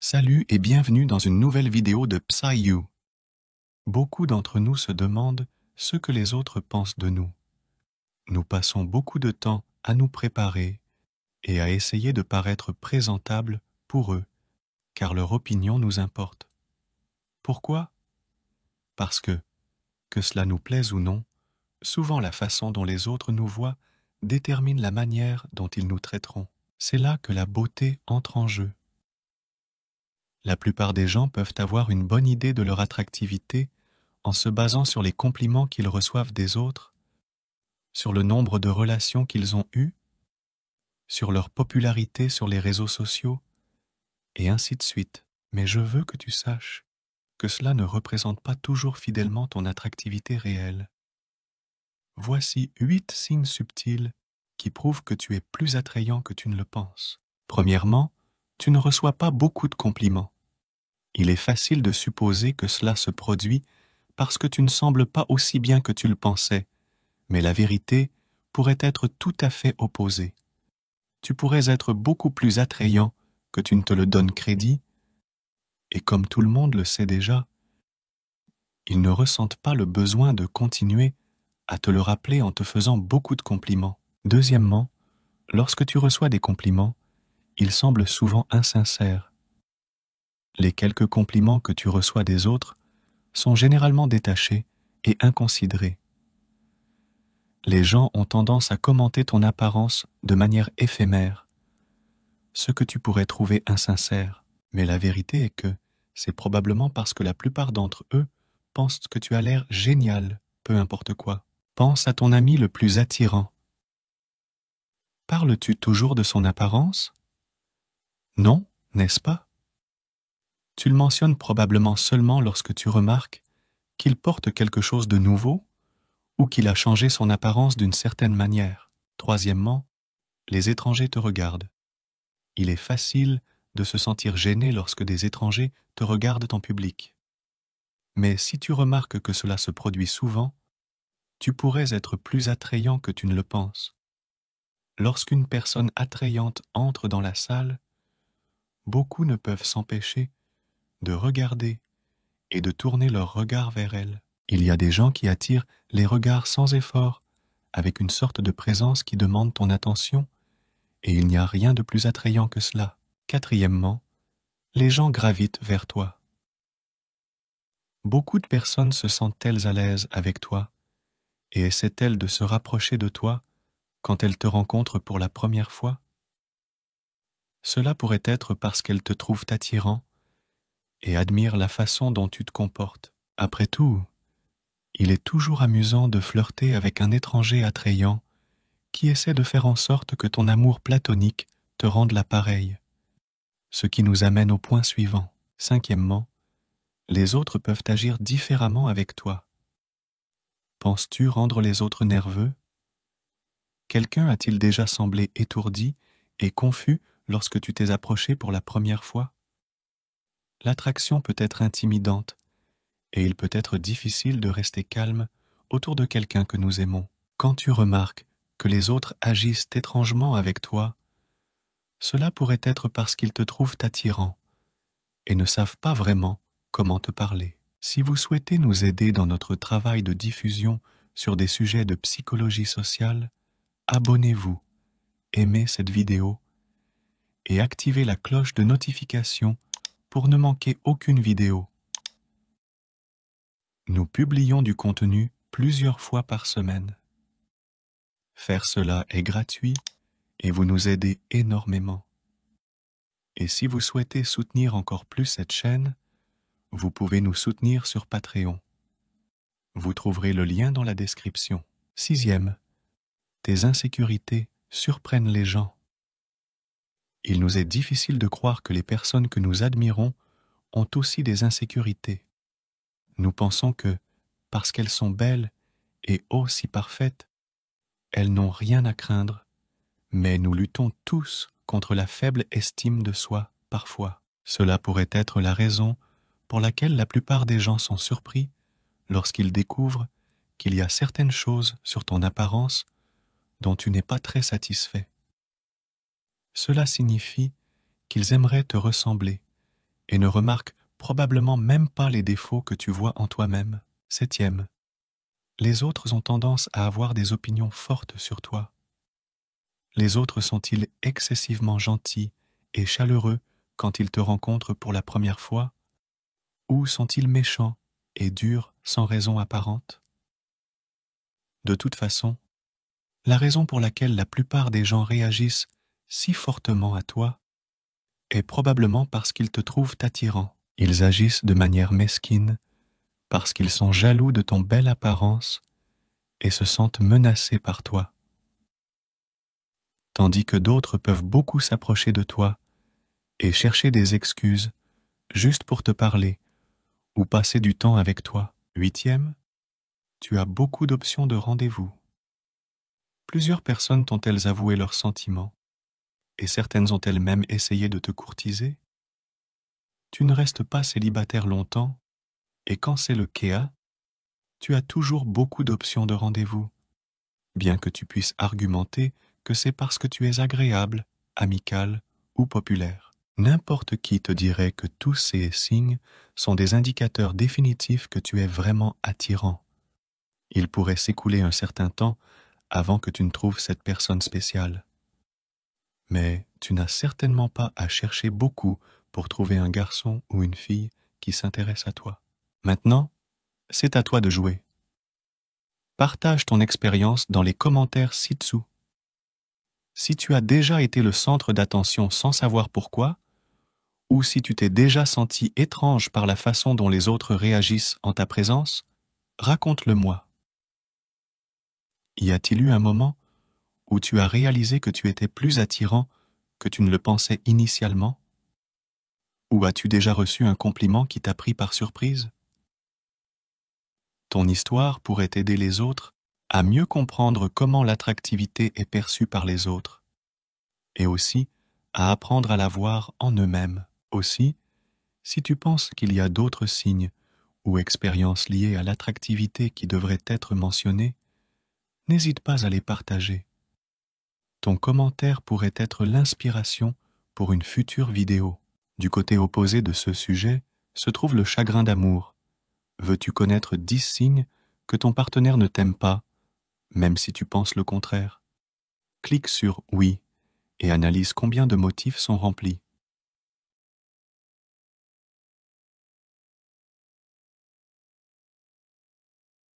Salut et bienvenue dans une nouvelle vidéo de PsyU. Beaucoup d'entre nous se demandent ce que les autres pensent de nous. Nous passons beaucoup de temps à nous préparer et à essayer de paraître présentables pour eux, car leur opinion nous importe. Pourquoi? Parce que cela nous plaise ou non, souvent la façon dont les autres nous voient détermine la manière dont ils nous traiteront. C'est là que la beauté entre en jeu. La plupart des gens peuvent avoir une bonne idée de leur attractivité en se basant sur les compliments qu'ils reçoivent des autres, sur le nombre de relations qu'ils ont eues, sur leur popularité sur les réseaux sociaux, et ainsi de suite. Mais je veux que tu saches que cela ne représente pas toujours fidèlement ton attractivité réelle. Voici 8 signes subtils qui prouvent que tu es plus attrayant que tu ne le penses. Premièrement, tu ne reçois pas beaucoup de compliments. Il est facile de supposer que cela se produit parce que tu ne sembles pas aussi bien que tu le pensais, mais la vérité pourrait être tout à fait opposée. Tu pourrais être beaucoup plus attrayant que tu ne te le donnes crédit, et comme tout le monde le sait déjà, ils ne ressentent pas le besoin de continuer à te le rappeler en te faisant beaucoup de compliments. Deuxièmement, lorsque tu reçois des compliments, ils semblent souvent insincères. Les quelques compliments que tu reçois des autres sont généralement détachés et inconsidérés. Les gens ont tendance à commenter ton apparence de manière éphémère, ce que tu pourrais trouver insincère. Mais la vérité est que c'est probablement parce que la plupart d'entre eux pensent que tu as l'air génial, peu importe quoi. Pense à ton ami le plus attirant. Parles-tu toujours de son apparence? Non, n'est-ce pas? Tu le mentionnes probablement seulement lorsque tu remarques qu'il porte quelque chose de nouveau ou qu'il a changé son apparence d'une certaine manière. Troisièmement, les étrangers te regardent. Il est facile de se sentir gêné lorsque des étrangers te regardent en public. Mais si tu remarques que cela se produit souvent, tu pourrais être plus attrayant que tu ne le penses. Lorsqu'une personne attrayante entre dans la salle, beaucoup ne peuvent s'empêcher de regarder et de tourner leur regard vers elle. Il y a des gens qui attirent les regards sans effort, avec une sorte de présence qui demande ton attention, et il n'y a rien de plus attrayant que cela. Quatrièmement, les gens gravitent vers toi. Beaucoup de personnes se sentent-elles à l'aise avec toi et essaient-elles de se rapprocher de toi quand elles te rencontrent pour la première fois? Cela pourrait être parce qu'elles te trouvent attirant et admirent la façon dont tu te comportes. Après tout, il est toujours amusant de flirter avec un étranger attrayant qui essaie de faire en sorte que ton amour platonique te rende la pareille. Ce qui nous amène au point suivant. Cinquièmement, les autres peuvent agir différemment avec toi. Penses-tu rendre les autres nerveux? Quelqu'un a-t-il déjà semblé étourdi et confus lorsque tu t'es approché pour la première fois? L'attraction peut être intimidante et il peut être difficile de rester calme autour de quelqu'un que nous aimons. Quand tu remarques que les autres agissent étrangement avec toi, cela pourrait être parce qu'ils te trouvent attirant et ne savent pas vraiment comment te parler. Si vous souhaitez nous aider dans notre travail de diffusion sur des sujets de psychologie sociale, abonnez-vous, aimez cette vidéo et activez la cloche de notification pour ne manquer aucune vidéo. Nous publions du contenu plusieurs fois par semaine. Faire cela est gratuit et vous nous aidez énormément. Et si vous souhaitez soutenir encore plus cette chaîne, vous pouvez nous soutenir sur Patreon. Vous trouverez le lien dans la description. Sixième, tes insécurités surprennent les gens. Il nous est difficile de croire que les personnes que nous admirons ont aussi des insécurités. Nous pensons que, parce qu'elles sont belles et aussi parfaites, elles n'ont rien à craindre, mais nous luttons tous contre la faible estime de soi parfois. Cela pourrait être la raison pour laquelle la plupart des gens sont surpris lorsqu'ils découvrent qu'il y a certaines choses sur ton apparence dont tu n'es pas très satisfait. Cela signifie qu'ils aimeraient te ressembler et ne remarque probablement même pas les défauts que tu vois en toi-même. 7e. Les autres ont tendance à avoir des opinions fortes sur toi. Les autres sont-ils excessivement gentils et chaleureux quand ils te rencontrent pour la première fois, ou sont-ils méchants et durs sans raison apparente? De toute façon, la raison pour laquelle la plupart des gens réagissent si fortement à toi est probablement parce qu'ils te trouvent attirant. Ils agissent de manière mesquine parce qu'ils sont jaloux de ton belle apparence et se sentent menacés par toi. Tandis que d'autres peuvent beaucoup s'approcher de toi et chercher des excuses juste pour te parler ou passer du temps avec toi. 8e, tu as beaucoup d'options de rendez-vous. Plusieurs personnes t'ont-elles avoué leurs sentiments, et certaines ont-elles même essayé de te courtiser? Tu ne restes pas célibataire longtemps, et quand c'est le cas, tu as toujours beaucoup d'options de rendez-vous, bien que tu puisses argumenter que c'est parce que tu es agréable, amical ou populaire. N'importe qui te dirait que tous ces signes sont des indicateurs définitifs que tu es vraiment attirant. Il pourrait s'écouler un certain temps avant que tu ne trouves cette personne spéciale. Mais tu n'as certainement pas à chercher beaucoup pour trouver un garçon ou une fille qui s'intéresse à toi. Maintenant, c'est à toi de jouer. Partage ton expérience dans les commentaires ci-dessous. Si tu as déjà été le centre d'attention sans savoir pourquoi, ou si tu t'es déjà senti étrange par la façon dont les autres réagissent en ta présence, raconte-le-moi. Y a-t-il eu un moment où tu as réalisé que tu étais plus attirant que tu ne le pensais initialement? Ou as-tu déjà reçu un compliment qui t'a pris par surprise? Ton histoire pourrait aider les autres à mieux comprendre comment l'attractivité est perçue par les autres, et aussi à apprendre à la voir en eux-mêmes. Aussi, si tu penses qu'il y a d'autres signes ou expériences liées à l'attractivité qui devraient être mentionnées, n'hésite pas à les partager. Ton commentaire pourrait être l'inspiration pour une future vidéo. Du côté opposé de ce sujet se trouve le chagrin d'amour. Veux-tu connaître 10 signes que ton partenaire ne t'aime pas, même si tu penses le contraire? Clique sur « Oui » et analyse combien de motifs sont remplis.